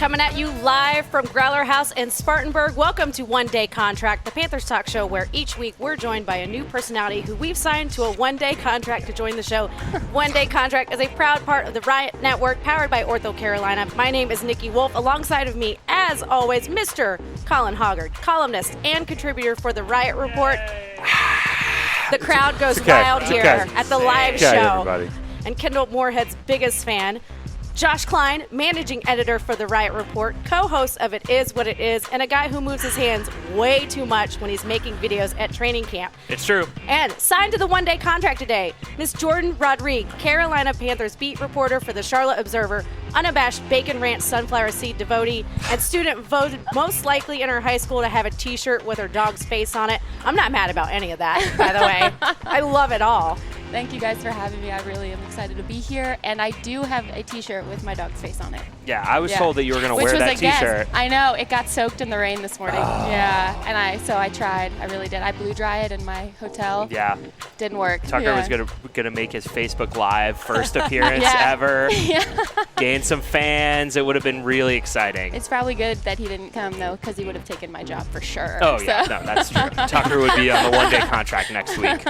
coming at you live from Growler House in Spartanburg. Welcome to One Day Contract, the Panthers talk show where each week we're joined by a new personality who we've signed to a one-day contract to join the show. One Day Contract is a proud part of the Riot Network powered by Ortho Carolina. My name is Nikki Wolf. Alongside of me, as always, Mr. Colin Hoggard, columnist and contributor for the Riot Report. The crowd goes wild here at the live show. Everybody. And Kendall Moorhead's biggest fan, Josh Klein, managing editor for the Riot Report, co-host of It Is What It Is, and a guy who moves his hands way too much when he's making videos at training camp. It's true. And signed to the one-day contract today, Miss Jourdan Rodrigue, Carolina Panthers beat reporter for the Charlotte Observer, unabashed Bacon Ranch sunflower seed devotee, and student voted most likely in her high school to have a t-shirt with her dog's face on it. I'm not mad about any of that, by the way. I love it all. Thank you guys for having me. I really am excited to be here, and I do have a t-shirt with my dog's face on it. Yeah, I was told that you were going to wear that t-shirt. I know, it got soaked in the rain this morning. Yeah, and I tried. I really did. I blew dry it in my hotel. Yeah. Didn't work. Tucker was gonna make his Facebook Live first appearance ever. Gain some fans. It would have been really exciting. It's probably good that he didn't come though, because he would have taken my job for sure. Oh yeah, no, that's true. Tucker would be on the one-day contract next week.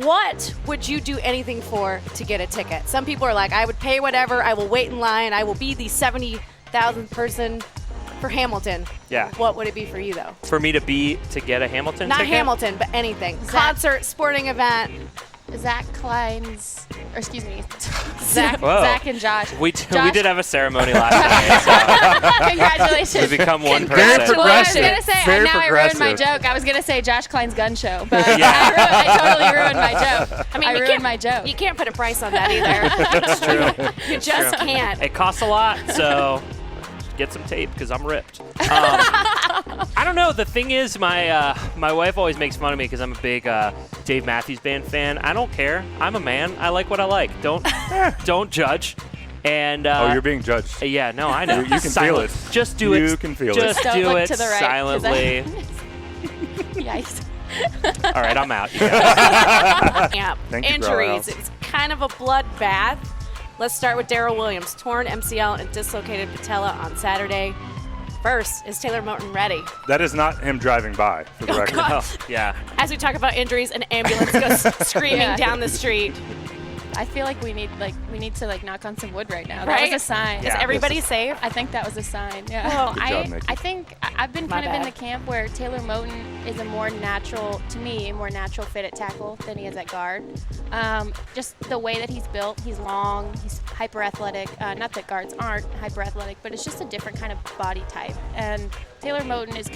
What would you do anything for to get a ticket? Some people are like, I would pay whatever. I will wait in line. I will be the 70,000th person for Hamilton. Yeah. What would it be for you though? For me to get a Hamilton Not ticket? Hamilton, but anything. Concert, sporting event. Zach and Josh. We did have a ceremony last night. So Congratulations. we become one person. Very Well, I was progressive. going to say, Very now I ruined my progressive. joke. I was going to say Josh Klein's gun show, but I totally ruined my joke. I ruined my joke. You can't put a price on that either. It's true. You just can't. It costs a lot, so get some tape because I'm ripped. I don't know. The thing is, my wife always makes fun of me because I'm a big Dave Matthews Band fan. I don't care. I'm a man. I like what I like. Don't judge. And You're being judged. Yeah, no, I know. You can feel it. Just do it. You can feel Just it. Don't do look it to the right, 'cause silently. Yikes. All right, I'm out. You guys. Yeah. Thank you, Injuries. Growler. It's kind of a bloodbath. Let's start with Daryl Williams. Torn MCL and dislocated patella on Saturday. First, is Taylor Moton ready? That is not him driving by, for the record. God. Yeah. As we talk about injuries, an ambulance goes screaming down the street. I feel like we need to knock on some wood right now. Right? That was a sign. Yeah. Is everybody safe? I think that was a sign. Yeah. Well, Good job, Nikki. I think I've been My kind of in bad. the camp where Taylor Moton is a more natural fit at tackle than he is at guard. Just the way that he's built, he's long, he's hyper athletic. Not that guards aren't hyper athletic, but it's just a different kind of body type. And Taylor Moton is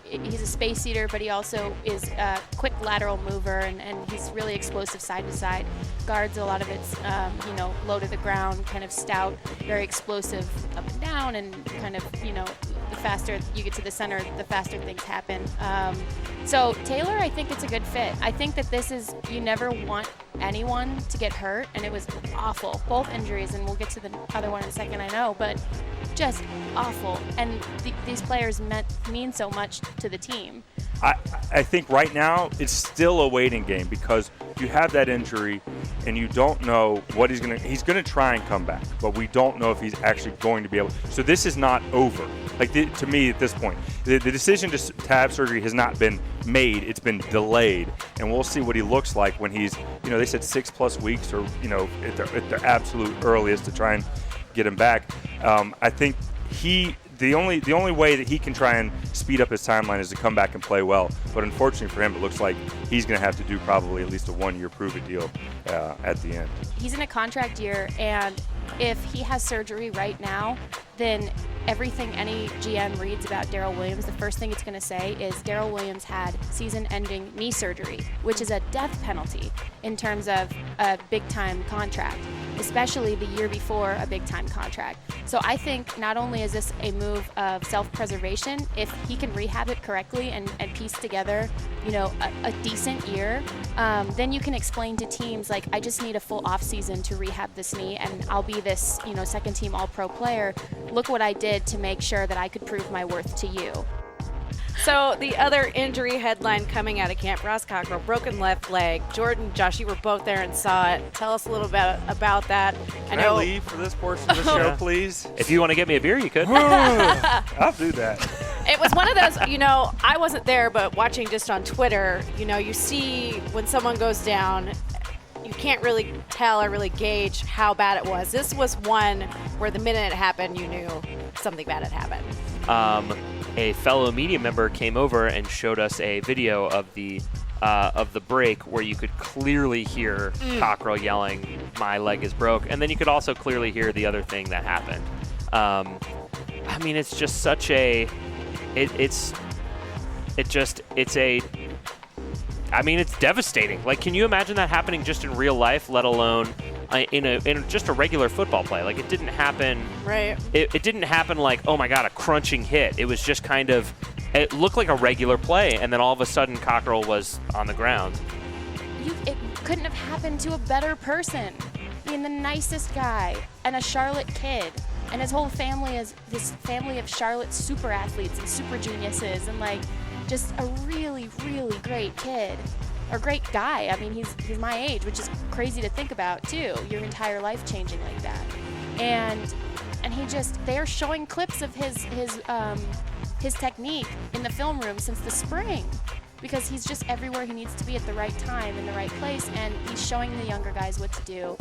he's a space eater, but he also is a quick lateral mover, and he's really explosive side to side. Guards, a lot of it's, low to the ground, kind of stout, very explosive up and down, and kind of, the faster you get to the center, the faster things happen. So Taylor, I think it's a good fit. I think that you never want anyone to get hurt, and it was awful. Both injuries, and we'll get to the other one in a second, I know, but just awful. And these players mean so much to the team. I think right now it's still a waiting game because you have that injury and you don't know what he's going to try and come back, but we don't know if he's actually going to be able. So this is not over. To me at this point, the decision to have surgery has not been made. It's been delayed, and we'll see what he looks like when he's, they said 6+ weeks or, at the absolute earliest to try and get him back. I think the only way that he can try and speed up his timeline is to come back and play well. But unfortunately for him, it looks like he's going to have to do probably at least a 1-year prove-it deal at the end. He's in a contract year, and if he has surgery right now, then everything any GM reads about Daryl Williams, the first thing it's going to say is Daryl Williams had season-ending knee surgery, which is a death penalty in terms of a big-time contract, especially the year before a big-time contract. So I think not only is this a move of self-preservation, if he can rehab it correctly and piece together, a decent year, then you can explain to teams like, I just need a full off-season to rehab this knee, and I'll be this, second-team All-Pro player. Look what I did to make sure that I could prove my worth to you. So the other injury headline coming out of camp, Ross Cockrell, broken left leg. Jordan, Josh, you were both there and saw it. Tell us a little bit about that. Can I leave for this portion of the show, please? If you want to get me a beer, you could. I'll do that. It was one of those, I wasn't there, but watching just on Twitter, you see when someone goes down, you can't really tell or really gauge how bad it was. This was one where the minute it happened, you knew something bad had happened. A fellow media member came over and showed us a video of the break where you could clearly hear Cockrell yelling, "My leg is broke," and then you could also clearly hear the other thing that happened. It's just such a, it's devastating. Like, can you imagine that happening just in real life, let alone in just a regular football play? Like, it didn't happen. Right. It didn't happen like, oh my God, a crunching hit. It was just kind of, it looked like a regular play, and then all of a sudden Cockrell was on the ground. It couldn't have happened to a better person. The nicest guy and a Charlotte kid. And his whole family is this family of Charlotte super athletes and super geniuses, and just a really, really great kid. Or great guy. I mean, he's my age, which is crazy to think about too. Your entire life changing like that. And they're showing clips of his technique in the film room since the spring, because he's just everywhere he needs to be at the right time in the right place, and he's showing the younger guys what to do.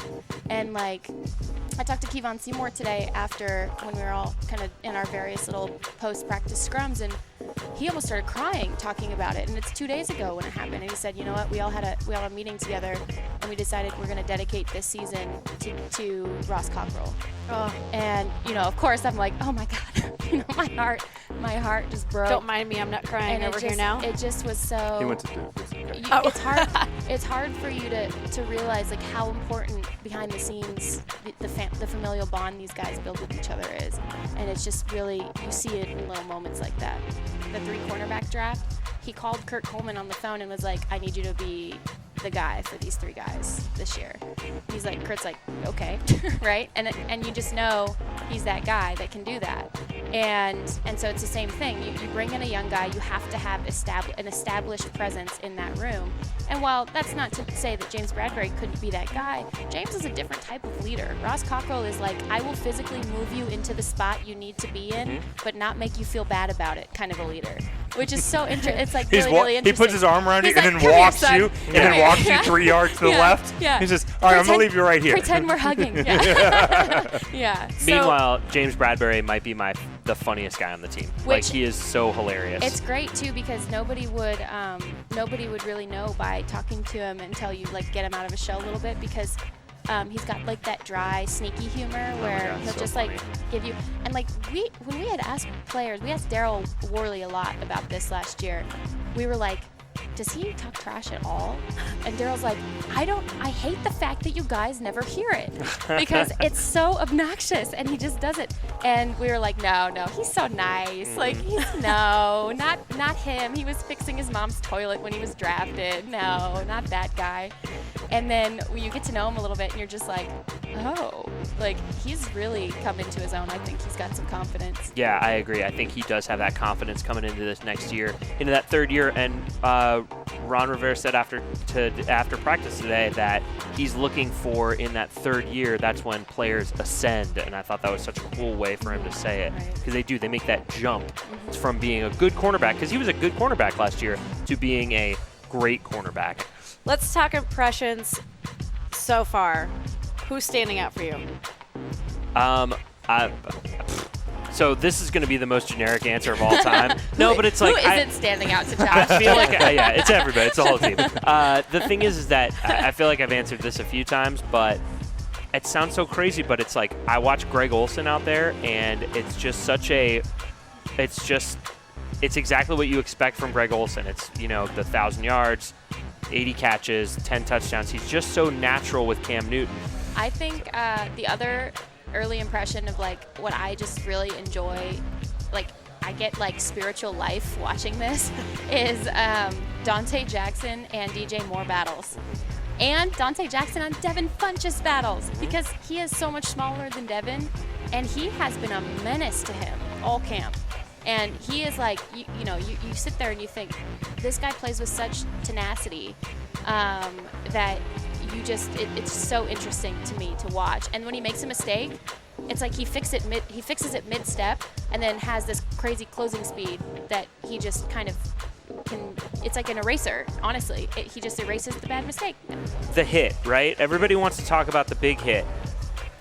And I talked to Kevon Seymour today after, when we were all kind of in our various little post-practice scrums, and he almost started crying talking about it. And it's 2 days ago when it happened. And he said, you know what, we all had a meeting together, and we decided we're going to dedicate this season to Ross Cockrell. Oh. And of course, I'm like, oh my God, my heart just broke. Don't mind me, I'm not crying over here now. It just was so. He went to do this. Okay. It's hard. It's hard for you to realize how important behind the scenes the familial bond these guys build with each other is, and it's just really, you see it in little moments like that. The 3 cornerback draft, he called Kurt Coleman on the phone and was like, I need you to be the guy for these 3 guys this year. He's like, Kurt's like, okay, right? And you just know he's that guy that can do that. And so it's the same thing. You bring in a young guy, you have to have an established presence in that room. And while that's not to say that James Bradbury couldn't be that guy, James is a different type of leader. Ross Cockrell is like, I will physically move you into the spot you need to be in, but not make you feel bad about it kind of a leader. Which is so interesting. It's really interesting. He puts his arm around you He's and like, then walks "Come here, you, son. and then walks you 3 yards to the left. Yeah. He's just, all right, I'm going to leave you right here. Pretend we're hugging. Yeah. Yeah. Meanwhile, James Bradbury might be the funniest guy on the team. He is so hilarious. It's great too, because nobody would really know by talking to him until you get him out of his shell a little bit, because he's got that dry, sneaky humor where he'll just funny. give you, and when we had asked players, we asked Daryl Worley a lot about this last year. We were like, does he talk trash at all? And Daryl's like, I hate the fact that you guys never hear it, because it's so obnoxious, and he just does it. And we were like, no, he's so nice. Not him. He was fixing his mom's toilet when he was drafted. No, not that guy. And then you get to know him a little bit, and you're just like, oh, he's really come into his own. I think he's got some confidence. Yeah, I agree. I think he does have that confidence coming into this next year, into that 3rd year. And Ron Rivera said after practice today that he's looking for, in that 3rd year, that's when players ascend. And I thought that was such a cool way for him to say it, because they make that jump from being a good cornerback, because he was a good cornerback last year, to being a great cornerback. Let's talk impressions so far. Who's standing out for you? So this is going to be the most generic answer of all time. No, but it's like, who isn't standing out to Josh? I feel like, it's everybody. It's the whole team. The thing is that I feel like I've answered this a few times, but it sounds so crazy, but it's like, I watch Greg Olsen out there, and it's just it's exactly what you expect from Greg Olsen. It's, the 1,000 yards, 80 catches, 10 touchdowns. He's just so natural with Cam Newton. I think the other early impression of what I just really enjoy, I get spiritual life watching this, is Dante Jackson and DJ Moore battles. And Dante Jackson on Devin Funchess battles, because he is so much smaller than Devin, and he has been a menace to him all camp. And he is like, you sit there and you think, this guy plays with such tenacity that it's so interesting to me to watch. And when he makes a mistake, it's like he fixes it mid-step and then has this crazy closing speed that he just kind of can. It's like an eraser, honestly. He just erases the bad mistake. The hit, right? Everybody wants to talk about the big hit.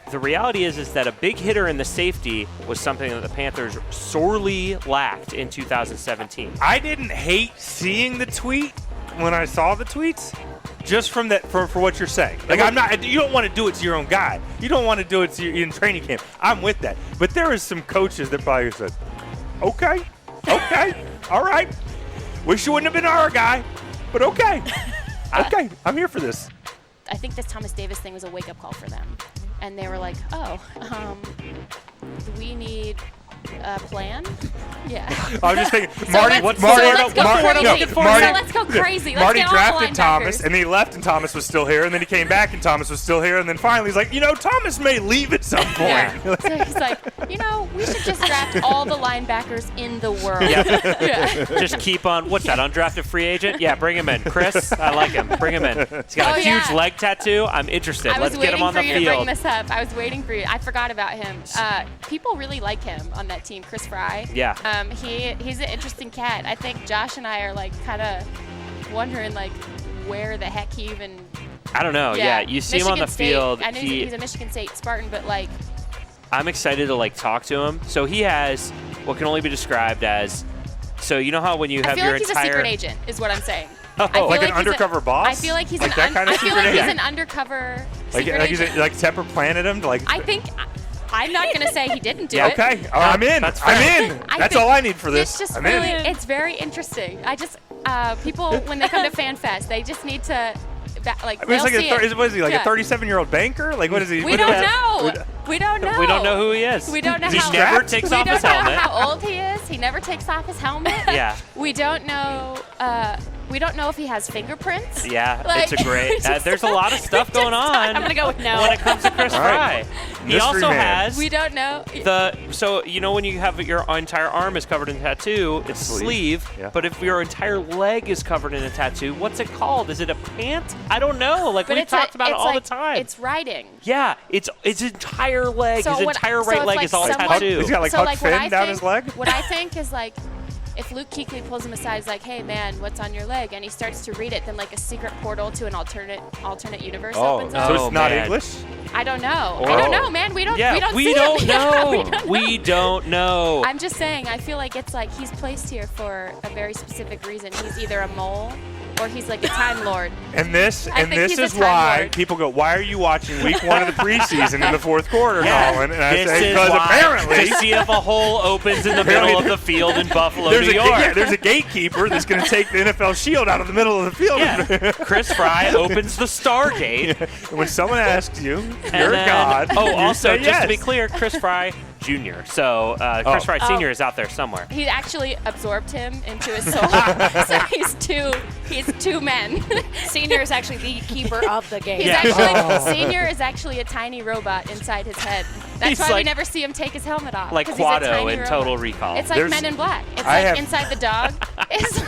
The reality is that a big hitter in the safety was something that the Panthers sorely lacked in 2017. I didn't hate seeing the tweet when I saw the tweets, just from that for what you're saying. Like, you don't want to do it to your own guy. You don't want to do it to in training camp. I'm with that. But there is some coaches that probably said, okay, all right. Wish you wouldn't have been our guy, but okay. Okay, I'm here for this. I think this Thomas Davis thing was a wake-up call for them. And they were like, do we need a plan? Yeah. I was just thinking, let's go crazy. Let's Marty get all the drafted Thomas, linebackers. and he left, and Thomas was still here, and then he came back, and Thomas was still here, and then finally he's like, Thomas may leave at some point. Yeah. So he's like, we should just draft all the linebackers in the world. Yeah. Just keep on. What's that? Undrafted free agent? Yeah, bring him in. Chris, I like him. Bring him in. He's got a huge leg tattoo. I'm interested. Let's get him on the field. I was waiting for you to bring this up. I was waiting for you. I forgot about him. People really like him on that team. Chris Fry. Yeah. He's an interesting cat. I think Josh and I are like kind of wondering like where the heck he even. I don't know. Yeah. You see Michigan him on the State. field. I know he's a Michigan State Spartan, but like. I'm excited to talk to him. So he has what can only be described as. So you know how when you have your he's entire. a secret agent, is what I'm saying. Oh, like an undercover boss? I feel like he's like that kind of secret agent? he's an undercover secret agent. Like Tepper planted him to I think. I'm not going to say he didn't do it. Okay, I'm in. I'm in. That's all I need for this. It's just I'm really, in. it's very interesting. I just, people, when they come to FanFest, they just need to, what is he, like a 37-year-old banker? Like, what is he? We don't know. We don't know. We don't know who he is. We don't know he never takes off his helmet. We don't know how old he is. He never takes off his helmet. Yeah. We don't know. We don't know if he has fingerprints. Yeah, it's a great. There's a lot of stuff going on. I'm gonna go with no when it comes to Chris Fry. He also has. We don't know. So when you have your entire arm is covered in tattoo, it's a sleeve. Yeah. But if your entire leg is covered in a tattoo, what's it called? Is it a pant? I don't know. We talked about it all the time. It's writing. Yeah, it's his entire leg. So his entire right leg is all tattooed. He's got Huck Finn down his leg. What I think is if Luke Kuechly pulls him aside, he's like, "Hey man, what's on your leg?" and he starts to read it, then a secret portal to an alternate universe opens up. So it's not English? I don't know. I don't know, man. We don't see him. We don't know. I'm just saying. I feel like it's he's placed here for a very specific reason. He's either a mole or he's a Time Lord. And this is why people go, "Why are you watching week 1 of the preseason in the fourth quarter, Nolan?" And I say, because apparently the CFL hole opens in the middle of the field in Buffalo, New York. There's a gatekeeper that's going to take the NFL shield out of the middle of the field. Yeah. Chris Fry opens the Stargate. When someone asks you, you're God. Oh, also, just yes. to be clear, Chris Fry Jr. So Chris Fry Sr. is out there somewhere. He actually absorbed him into his soul. So he's two men. Senior is actually the keeper of the game. Senior is actually a tiny robot inside his head. That's why we never see him take his helmet off. Like Quado in Total Recall. It's like Men in Black. It's inside the dog. It's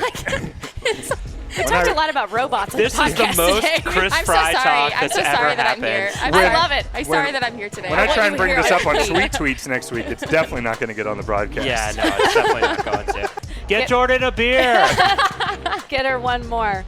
We talked a lot about robots. This is the most Chris Fry talk that's ever happened. I love it. I'm sorry that I'm here today. When I try and bring this up on Sweet Tweets next week, it's definitely not going to get on the broadcast. Yeah, no, it's definitely not going to. Get Jordan a beer. Get her one more.